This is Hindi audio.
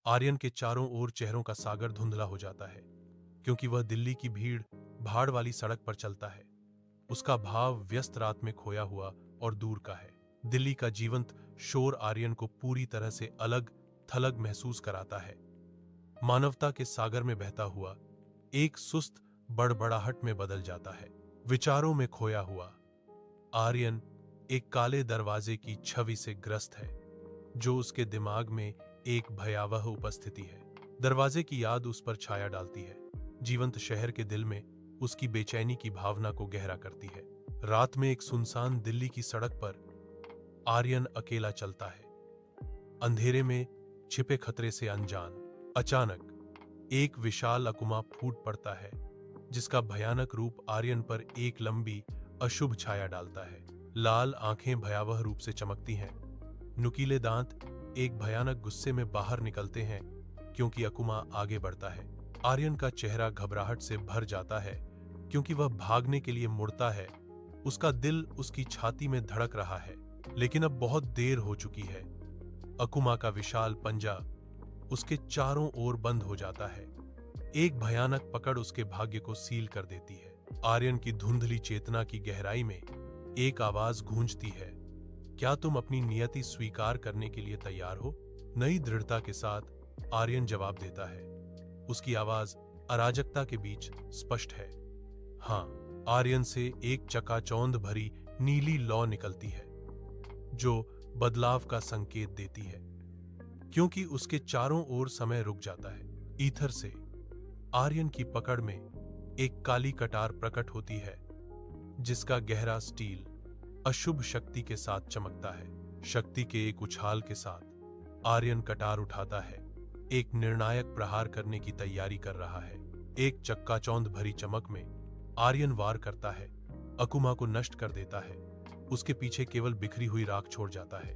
आर्यन के चारों ओर चेहरों का सागर धुंधला हो जाता है, क्योंकि वह दिल्ली की भीड़ भाड़ वाली सड़क पर चलता है। उसका भाव व्यस्त रात में खोया हुआ और दूर का है। दिल्ली का जीवंत शोर आर्यन को पूरी तरह से अलग थलग महसूस कराता है। मानवता के सागर में बहता हुआ एक सुस्त बड़बड़ाहट में बदल जाता है। विचारों में खोया हुआ आर्यन एक काले दरवाजे की छवि से ग्रस्त है, जो उसके दिमाग में एक भयावह उपस्थिति है। दरवाजे की याद उस पर छाया डालती है, जीवंत शहर के दिल में उसकी बेचैनी की भावना को गहरा करती है। रात में एक सुनसान दिल्ली की सड़क पर आर्यन अकेला चलता है, अंधेरे में छिपे खतरे से अनजान। अचानक एक विशाल अकुमा फूट पड़ता है, जिसका भयानक रूप आर्यन पर एक लंबी अशुभ छाया डालता है। लाल आंखें भयावह रूप से चमकती हैं, नुकीले दांत एक भयानक गुस्से में बाहर निकलते हैं, क्योंकि अकुमा आगे बढ़ता है। आर्यन का चेहरा घबराहट से भर जाता है, क्योंकि वह भागने के लिए मुड़ता है। उसका दिल उसकी छाती में धड़क रहा है, लेकिन अब बहुत देर हो चुकी है। अकुमा का विशाल पंजा उसके चारों ओर बंद हो जाता है। एक भयानक पकड़ उसके भाग्य को सील कर देती है। आर्यन की धुंधली चेतना की गहराई में एक आवाज गूंजती है, क्या तुम अपनी नियति स्वीकार करने के लिए तैयार हो? नई दृढ़ता के साथ आर्यन जवाब देता है। उसकी आवाज अराजकता के बीच स्पष्ट है। हाँ। आर्यन से एक चकाचौंध भरी नीली लौ निकलती है, जो बदलाव का संकेत देती है, क्योंकि उसके चारों ओर समय रुक जाता है। ईथर से आर्यन की पकड़ में एक काली कटार प्रकट होती है, जिसका गहरा स्टील अशुभ शक्ति के साथ चमकता है। शक्ति के एक उछाल के साथ आर्यन कटार उठाता है, एक निर्णायक प्रहार करने की तैयारी कर रहा है। एक चक्काचौंध भरी चमक में आर्यन वार करता है, अकुमा को नष्ट कर देता है। उसके पीछे केवल बिखरी हुई राख छोड़ जाता है।